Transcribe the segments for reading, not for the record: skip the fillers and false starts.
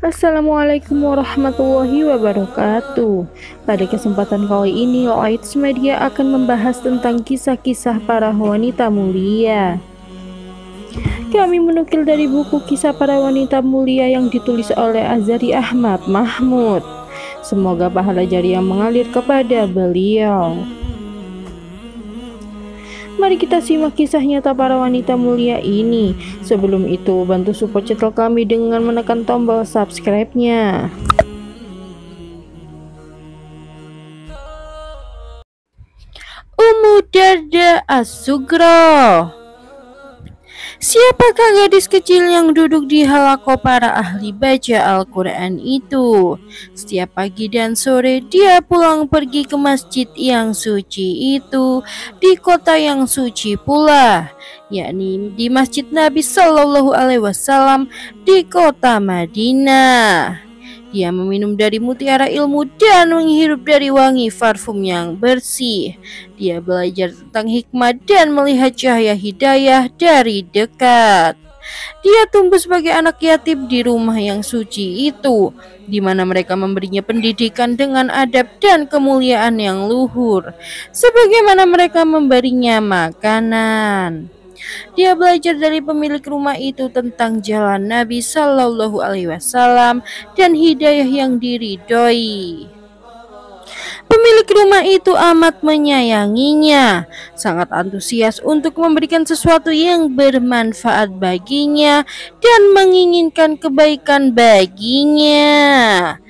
Assalamualaikum warahmatullahi wabarakatuh. Pada kesempatan kali ini, Lights Media akan membahas tentang kisah-kisah para wanita mulia. Kami menukil dari buku Kisah Para Wanita Mulia yang ditulis oleh Azhari Ahmad Mahmud. Semoga pahala jariah mengalir kepada beliau. Mari kita simak kisah nyata para wanita mulia ini. Sebelum itu, bantu support channel kami dengan menekan tombol subscribe-nya. Ummu Darda As-Sughra. Siapakah gadis kecil yang duduk di halaqah para ahli baca Al-Quran itu? Setiap pagi dan sore dia pulang pergi ke masjid yang suci itu, di kota yang suci pula, yakni di Masjid Nabi Sallallahu Alaihi Wasallam di kota Madinah. Dia meminum dari mutiara ilmu dan menghirup dari wangi parfum yang bersih. Dia belajar tentang hikmah dan melihat cahaya hidayah dari dekat. Dia tumbuh sebagai anak yatim di rumah yang suci itu, di mana mereka memberinya pendidikan dengan adab dan kemuliaan yang luhur, sebagaimana mereka memberinya makanan. Dia belajar dari pemilik rumah itu tentang jalan Nabi Sallallahu Alaihi Wasallam dan hidayah yang diridhoi. Pemilik rumah itu amat menyayanginya, sangat antusias untuk memberikan sesuatu yang bermanfaat baginya dan menginginkan kebaikan baginya.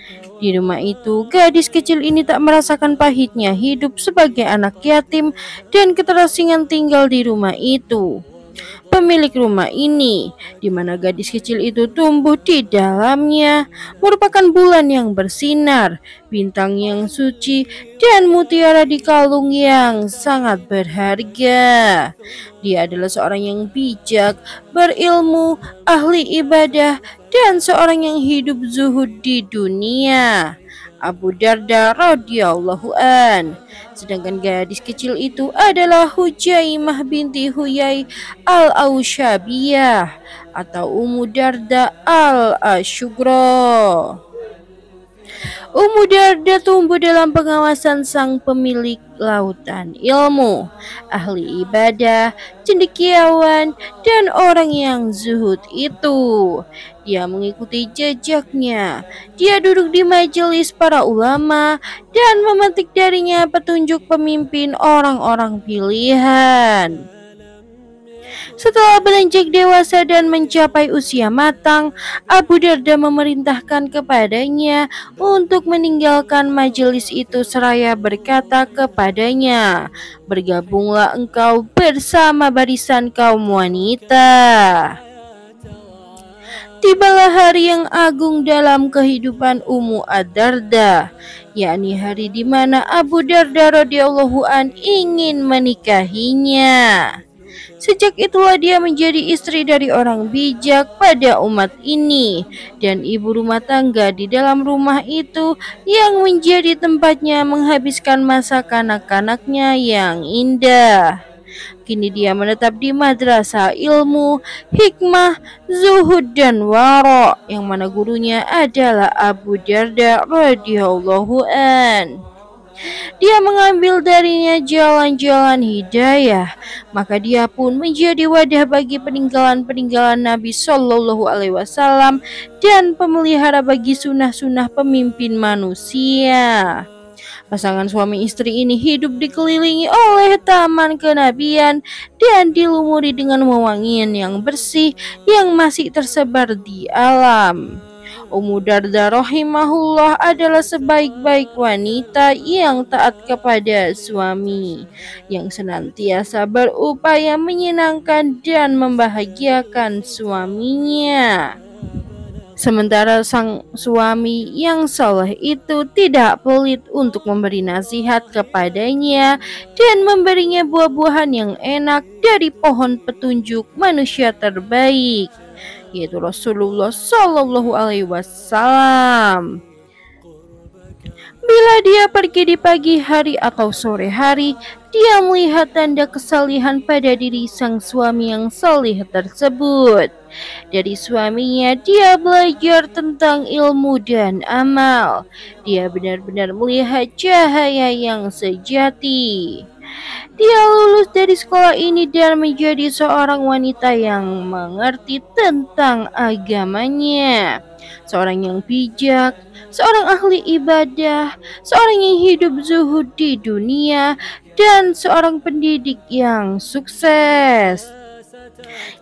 Di rumah itu, gadis kecil ini tak merasakan pahitnya hidup sebagai anak yatim dan keterasingan tinggal di rumah itu. Pemilik rumah ini, di mana gadis kecil itu tumbuh di dalamnya, merupakan bulan yang bersinar, bintang yang suci, dan mutiara di kalung yang sangat berharga. Dia adalah seorang yang bijak, berilmu, ahli ibadah, dan seorang yang hidup zuhud di dunia. Abu Darda radhiyallahu an. Sedangkan gadis kecil itu adalah Hujaimah binti Huyai al-Ausyabiyah atau Ummu Darda al-Asyughra. Ummu Darda tumbuh dalam pengawasan sang pemilik lautan ilmu, ahli ibadah, cendekiawan, dan orang yang zuhud itu. Dia mengikuti jejaknya. Dia duduk di majelis para ulama dan memetik darinya petunjuk pemimpin orang-orang pilihan. Setelah beranjak dewasa dan mencapai usia matang, Abu Darda memerintahkan kepadanya untuk meninggalkan majelis itu seraya berkata kepadanya, "Bergabunglah engkau bersama barisan kaum wanita." Tibalah hari yang agung dalam kehidupan Ummu Ad-Darda, yakni hari di mana Abu Darda radhiyallahu an ingin menikahinya. Sejak itulah dia menjadi istri dari orang bijak pada umat ini dan ibu rumah tangga di dalam rumah itu yang menjadi tempatnya menghabiskan masa kanak-kanaknya yang indah. Kini dia menetap di madrasah ilmu, hikmah, zuhud, dan wara, yang mana gurunya adalah Abu Darda radhiyallahu an. Dia mengambil darinya jalan-jalan hidayah, maka dia pun menjadi wadah bagi peninggalan-peninggalan Nabi Sallallahu Alaihi Wasallam dan pemelihara bagi sunnah-sunnah pemimpin manusia. Pasangan suami istri ini hidup dikelilingi oleh taman kenabian dan dilumuri dengan wewangian yang bersih yang masih tersebar di alam. Ummu Darda rahimahullah adalah sebaik-baik wanita yang taat kepada suami, yang senantiasa berupaya menyenangkan dan membahagiakan suaminya. Sementara sang suami yang saleh itu tidak pelit untuk memberi nasihat kepadanya dan memberinya buah-buahan yang enak dari pohon petunjuk manusia terbaik, yaitu Rasulullah Shallallahu Alaihi Wasallam. Bila dia pergi di pagi hari atau sore hari, dia melihat tanda kesalihan pada diri sang suami yang saleh tersebut. Dari suaminya dia belajar tentang ilmu dan amal. Dia benar-benar melihat cahaya yang sejati. Dia lulus dari sekolah ini dan menjadi seorang wanita yang mengerti tentang agamanya. Seorang yang bijak, seorang ahli ibadah, seorang yang hidup zuhud di dunia, dan seorang pendidik yang sukses.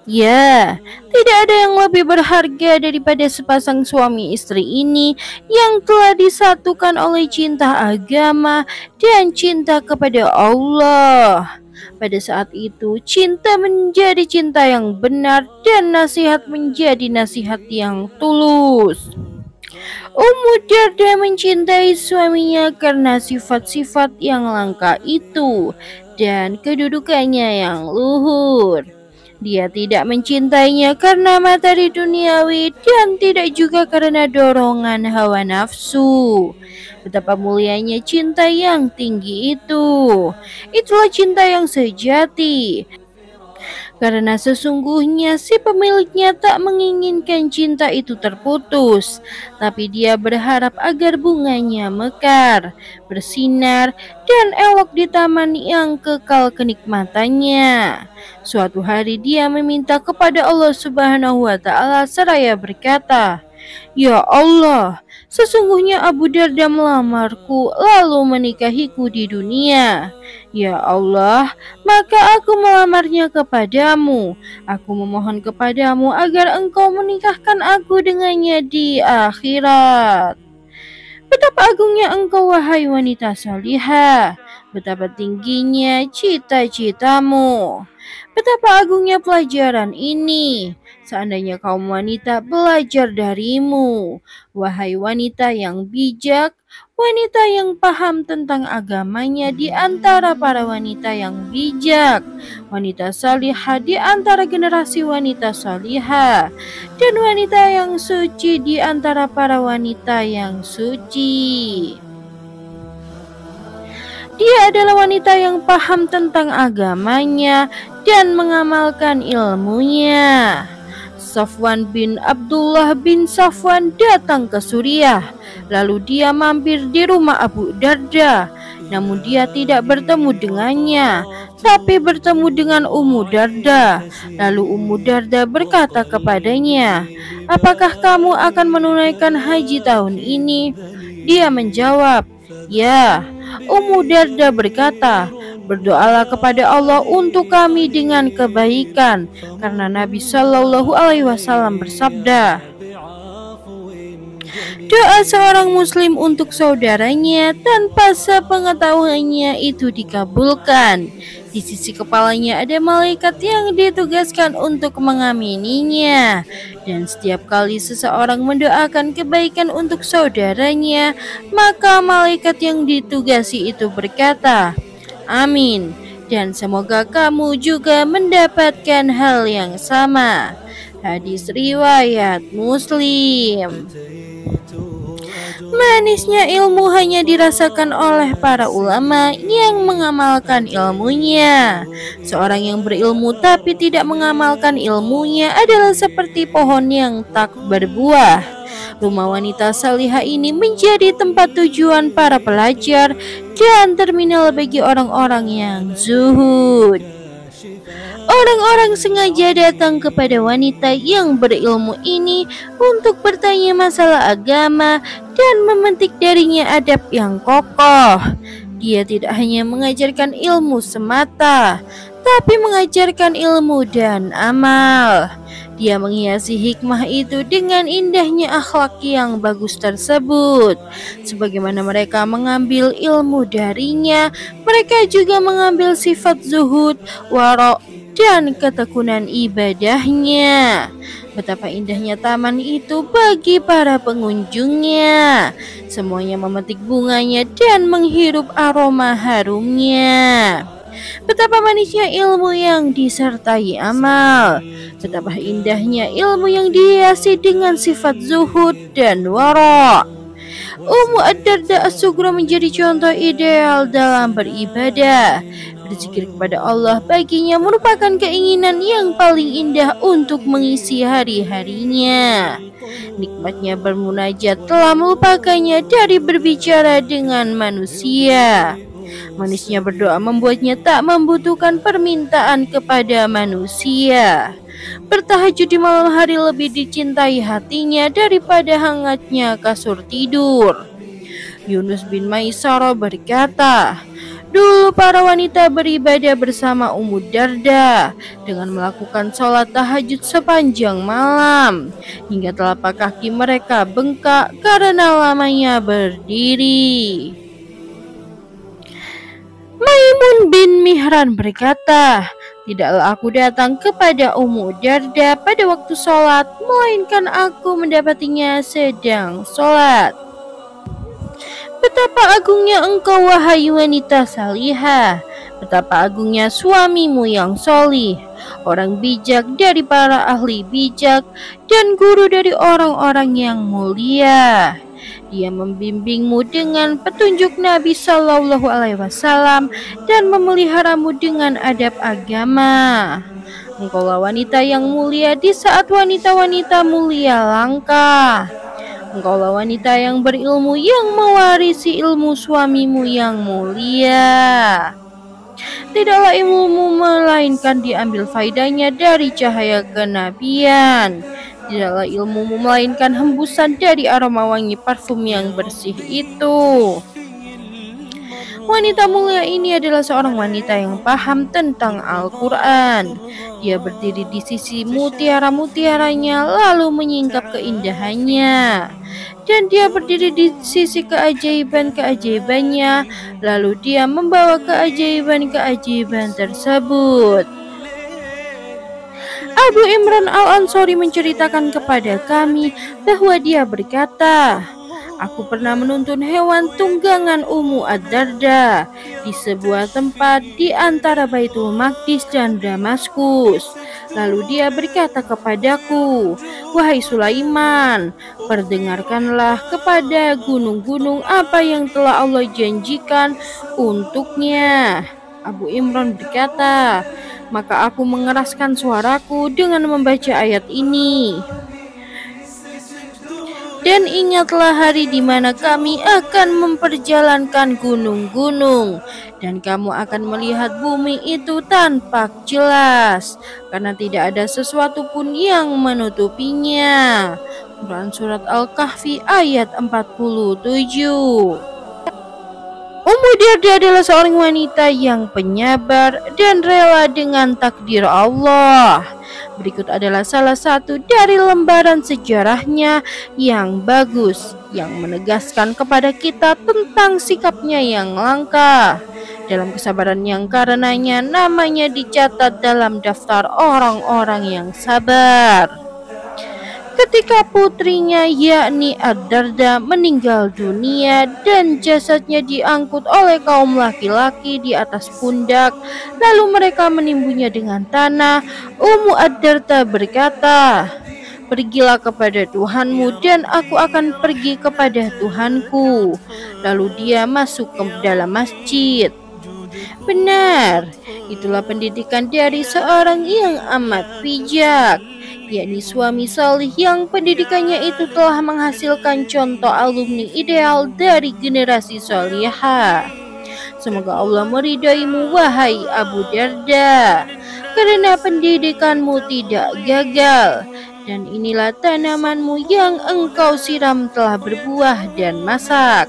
Ya, tidak ada yang lebih berharga daripada sepasang suami istri ini yang telah disatukan oleh cinta agama dan cinta kepada Allah. Pada saat itu, cinta menjadi cinta yang benar dan nasihat menjadi nasihat yang tulus. Ummu Darda mencintai suaminya karena sifat-sifat yang langka itu dan kedudukannya yang luhur. Dia tidak mencintainya karena materi duniawi dan tidak juga karena dorongan hawa nafsu. Betapa mulianya cinta yang tinggi itu. Itulah cinta yang sejati. Karena sesungguhnya si pemiliknya tak menginginkan cinta itu terputus, tapi dia berharap agar bunganya mekar, bersinar, dan elok di taman yang kekal kenikmatannya. Suatu hari dia meminta kepada Allah Subhanahu wa Ta'ala seraya berkata, "Ya Allah, sesungguhnya Abu Darda melamarku lalu menikahiku di dunia. Ya Allah, maka aku melamarnya kepadamu. Aku memohon kepadamu agar engkau menikahkan aku dengannya di akhirat." Betapa agungnya engkau wahai wanita salihah. Betapa tingginya cita-citamu. Betapa agungnya pelajaran ini. Seandainya kaum wanita belajar darimu, wahai wanita yang bijak, wanita yang paham tentang agamanya di antara para wanita yang bijak, wanita salihah di antara generasi wanita salihah, dan wanita yang suci di antara para wanita yang suci. Dia adalah wanita yang paham tentang agamanya dan mengamalkan ilmunya. Safwan bin Abdullah bin Safwan datang ke Suriah. Lalu dia mampir di rumah Abu Darda. Namun dia tidak bertemu dengannya, tapi bertemu dengan Ummu Darda. Lalu Ummu Darda berkata kepadanya, "Apakah kamu akan menunaikan haji tahun ini?" Dia menjawab, "Ya." Ummu Darda berkata, "Berdoalah kepada Allah untuk kami dengan kebaikan, karena Nabi Shallallahu Alaihi Wasallam bersabda, doa seorang muslim untuk saudaranya tanpa sepengetahuannya itu dikabulkan. Di sisi kepalanya ada malaikat yang ditugaskan untuk mengamininya. Dan setiap kali seseorang mendoakan kebaikan untuk saudaranya, maka malaikat yang ditugasi itu berkata, amin. Dan semoga kamu juga mendapatkan hal yang sama." Hadis riwayat Muslim. Manisnya ilmu hanya dirasakan oleh para ulama yang mengamalkan ilmunya. Seorang yang berilmu tapi tidak mengamalkan ilmunya adalah seperti pohon yang tak berbuah. Rumah wanita salihah ini menjadi tempat tujuan para pelajar dan terminal bagi orang-orang yang zuhud. Orang-orang sengaja datang kepada wanita yang berilmu ini untuk bertanya masalah agama dan memetik darinya adab yang kokoh. Dia tidak hanya mengajarkan ilmu semata, tapi mengajarkan ilmu dan amal. Dia menghiasi hikmah itu dengan indahnya akhlak yang bagus tersebut. Sebagaimana mereka mengambil ilmu darinya, mereka juga mengambil sifat zuhud, wara' dan ketekunan ibadahnya. Betapa indahnya taman itu bagi para pengunjungnya. Semuanya memetik bunganya dan menghirup aroma harumnya. Betapa manisnya ilmu yang disertai amal. Betapa indahnya ilmu yang dihiasi dengan sifat zuhud dan wara'. Ummu Ad-Darda As-Sughra menjadi contoh ideal dalam beribadah. Berzikir kepada Allah baginya merupakan keinginan yang paling indah untuk mengisi hari-harinya. Nikmatnya bermunajat telah melupakannya dari berbicara dengan manusia. Manisnya berdoa membuatnya tak membutuhkan permintaan kepada manusia. Bertahajud di malam hari lebih dicintai hatinya daripada hangatnya kasur tidur. Yunus bin Maisarah berkata, dulu para wanita beribadah bersama Ummu Darda dengan melakukan sholat tahajud sepanjang malam hingga telapak kaki mereka bengkak karena lamanya berdiri. Maimun bin Mihran berkata, tidaklah aku datang kepada Ummu Darda pada waktu sholat, melainkan aku mendapatinya sedang sholat. Betapa agungnya engkau wahai wanita salihah, betapa agungnya suamimu yang solih, orang bijak dari para ahli bijak dan guru dari orang-orang yang mulia. Dia membimbingmu dengan petunjuk Nabi Shallallahu Alaihi Wasallam dan memeliharamu dengan adab agama. Engkaulah wanita yang mulia di saat wanita-wanita mulia langka. Engkaulah wanita yang berilmu yang mewarisi ilmu suamimu yang mulia. Tidaklah ilmumu melainkan diambil faedahnya dari cahaya kenabian. Tidaklah ilmumu melainkan hembusan dari aroma wangi parfum yang bersih itu. Wanita mulia ini adalah seorang wanita yang paham tentang Al-Quran. Dia berdiri di sisi mutiara-mutiaranya lalu menyingkap keindahannya. Dan dia berdiri di sisi keajaiban-keajaibannya lalu dia membawa keajaiban-keajaiban tersebut. Abu Imran Al-Ansori menceritakan kepada kami bahwa dia berkata, aku pernah menuntun hewan tunggangan Ummu Ad-Darda di sebuah tempat di antara Baitul Maqdis dan Damaskus. Lalu dia berkata kepadaku, wahai Sulaiman, perdengarkanlah kepada gunung-gunung apa yang telah Allah janjikan untuknya. Abu Imran berkata, maka aku mengeraskan suaraku dengan membaca ayat ini. Dan ingatlah hari di mana kami akan memperjalankan gunung-gunung, dan kamu akan melihat bumi itu tanpa jelas, karena tidak ada sesuatu pun yang menutupinya. Quran Surat Al-Kahfi ayat 47. Ummu Darda adalah seorang wanita yang penyabar dan rela dengan takdir Allah. Berikut adalah salah satu dari lembaran sejarahnya yang bagus, yang menegaskan kepada kita tentang sikapnya yang langka, dalam kesabaran yang karenanya namanya dicatat dalam daftar orang-orang yang sabar. Ketika putrinya yakni Ad-Darda meninggal dunia dan jasadnya diangkut oleh kaum laki-laki di atas pundak, lalu mereka menimbunnya dengan tanah, Ummu Ad-Darda berkata, pergilah kepada Tuhanmu dan aku akan pergi kepada Tuhanku. Lalu dia masuk ke dalam masjid. Benar, itulah pendidikan dari seorang yang amat bijak, yakni suami salih yang pendidikannya itu telah menghasilkan contoh alumni ideal dari generasi salihah. Semoga Allah meridaimu wahai Abu Darda, karena pendidikanmu tidak gagal, dan inilah tanamanmu yang engkau siram telah berbuah dan masak.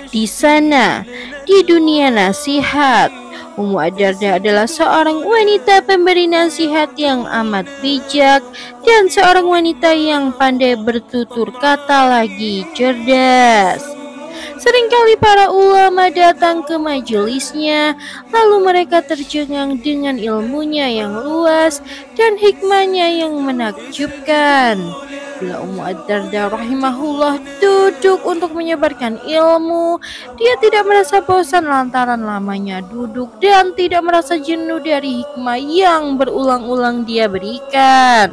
Di sana, di dunia nasihat, Ummu Ad-Darda adalah seorang wanita pemberi nasihat yang amat bijak dan seorang wanita yang pandai bertutur kata lagi cerdas. Seringkali para ulama datang ke majelisnya, lalu mereka tercengang dengan ilmunya yang luas dan hikmahnya yang menakjubkan. Bila Ummu Ad-Darda rahimahullah duduk untuk menyebarkan ilmu, dia tidak merasa bosan lantaran lamanya duduk dan tidak merasa jenuh dari hikmah yang berulang-ulang dia berikan.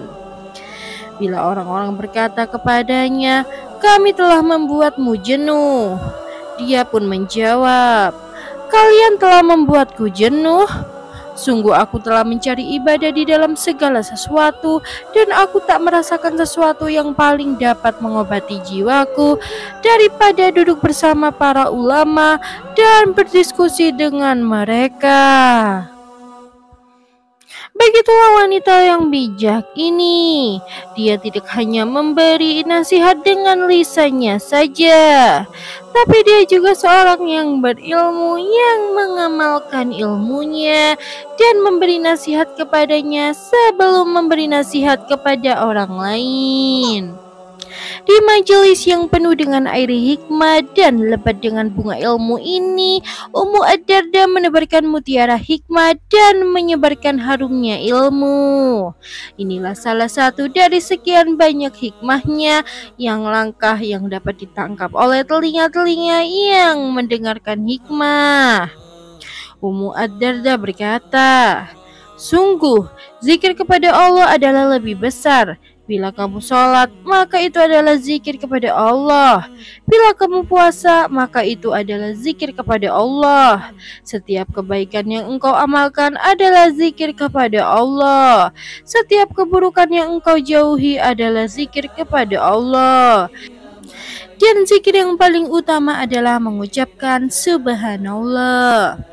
Bila orang-orang berkata kepadanya, kami telah membuatmu jenuh, dia pun menjawab, Kalian telah membuatku jenuh. Sungguh aku telah mencari ibadah di dalam segala sesuatu, dan aku tak merasakan sesuatu yang paling dapat mengobati jiwaku daripada duduk bersama para ulama dan berdiskusi dengan mereka. Begitulah wanita yang bijak ini. Dia tidak hanya memberi nasihat dengan lisannya saja, tapi dia juga seorang yang berilmu, yang mengamalkan ilmunya dan memberi nasihat kepadanya sebelum memberi nasihat kepada orang lain. Di majelis yang penuh dengan air hikmah dan lebat dengan bunga ilmu ini, Ummu Ad-Darda menebarkan mutiara hikmah dan menyebarkan harumnya ilmu. Inilah salah satu dari sekian banyak hikmahnya yang langkah yang dapat ditangkap oleh telinga-telinga yang mendengarkan hikmah. Ummu Ad-Darda berkata, "Sungguh, zikir kepada Allah adalah lebih besar. Bila kamu sholat, maka itu adalah zikir kepada Allah. Bila kamu puasa, maka itu adalah zikir kepada Allah. Setiap kebaikan yang engkau amalkan adalah zikir kepada Allah. Setiap keburukan yang engkau jauhi adalah zikir kepada Allah. Dan zikir yang paling utama adalah mengucapkan Subhanallah."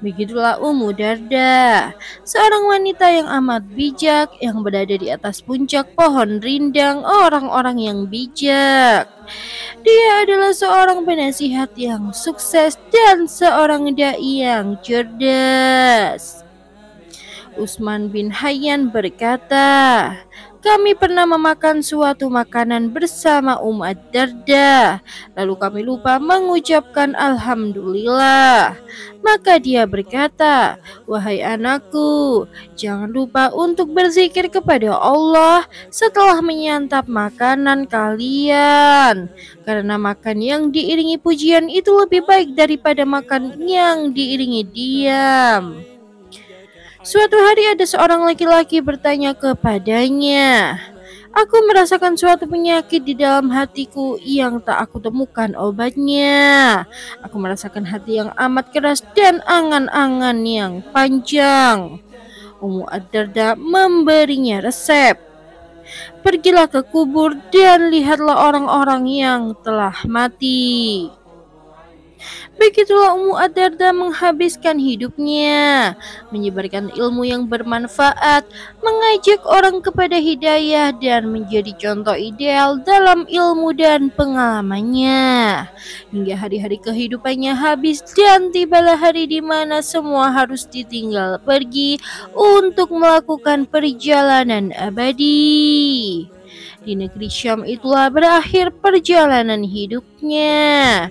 Begitulah Ummu Darda, seorang wanita yang amat bijak yang berada di atas puncak pohon rindang orang-orang yang bijak. Dia adalah seorang penasihat yang sukses dan seorang dai yang cerdas. Utsman bin Hayyan berkata, "Kami pernah memakan suatu makanan bersama Ad-Darda, lalu kami lupa mengucapkan Alhamdulillah. Maka dia berkata, 'Wahai anakku, jangan lupa untuk berzikir kepada Allah setelah menyantap makanan kalian, karena makan yang diiringi pujian itu lebih baik daripada makan yang diiringi diam.' Suatu hari ada seorang laki-laki bertanya kepadanya, 'Aku merasakan suatu penyakit di dalam hatiku yang tak aku temukan obatnya. Aku merasakan hati yang amat keras dan angan-angan yang panjang.' Ummu Ad-Darda memberinya resep. 'Pergilah ke kubur dan lihatlah orang-orang yang telah mati.' Begitulah Ummu Ad-Darda menghabiskan hidupnya, menyebarkan ilmu yang bermanfaat, mengajak orang kepada hidayah, dan menjadi contoh ideal dalam ilmu dan pengalamannya. Hingga hari-hari kehidupannya habis dan tibalah hari di mana semua harus ditinggal pergi untuk melakukan perjalanan abadi. Di negeri Syam itulah berakhir perjalanan hidupnya,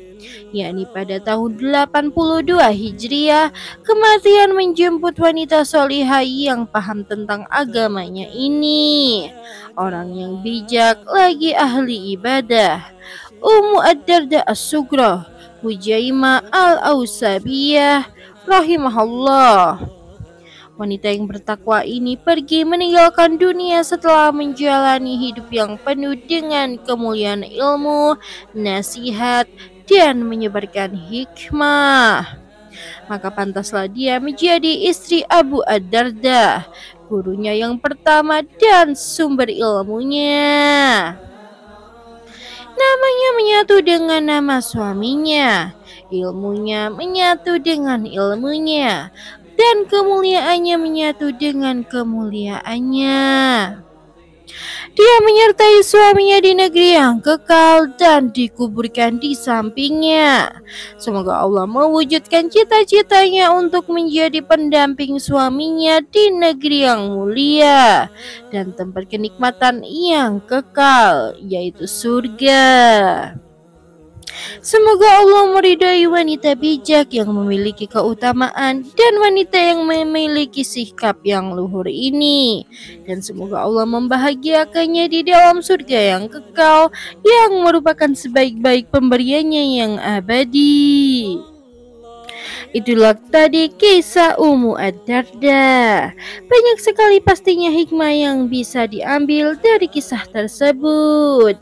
yakni pada tahun 82 Hijriah. Kematian menjemput wanita solihah yang paham tentang agamanya ini, orang yang bijak lagi ahli ibadah, Ummu Ad-Darda As-Sughra Hujaimah Al-Ausabiyah rahimahullah. Wanita yang bertakwa ini pergi meninggalkan dunia setelah menjalani hidup yang penuh dengan kemuliaan ilmu, nasihat, dan menyebarkan hikmah. Maka pantaslah dia menjadi istri Abu Ad-Darda, gurunya yang pertama dan sumber ilmunya. Namanya menyatu dengan nama suaminya, ilmunya menyatu dengan ilmunya, dan kemuliaannya menyatu dengan kemuliaannya. Dia menyertai suaminya di negeri yang kekal dan dikuburkan di sampingnya. Semoga Allah mewujudkan cita-citanya untuk menjadi pendamping suaminya di negeri yang mulia dan tempat kenikmatan yang kekal, yaitu surga. Semoga Allah meridai wanita bijak yang memiliki keutamaan dan wanita yang memiliki sikap yang luhur ini, dan semoga Allah membahagiakannya di dalam surga yang kekal yang merupakan sebaik-baik pemberiannya yang abadi. Itulah tadi kisah Ummu Ad-Darda. Banyak sekali pastinya hikmah yang bisa diambil dari kisah tersebut.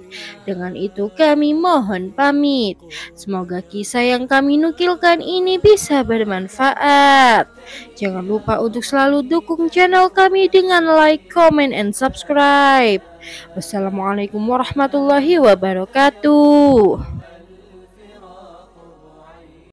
Dengan itu kami mohon pamit. Semoga kisah yang kami nukilkan ini bisa bermanfaat. Jangan lupa untuk selalu dukung channel kami dengan like, comment, and subscribe. Wassalamualaikum warahmatullahi wabarakatuh.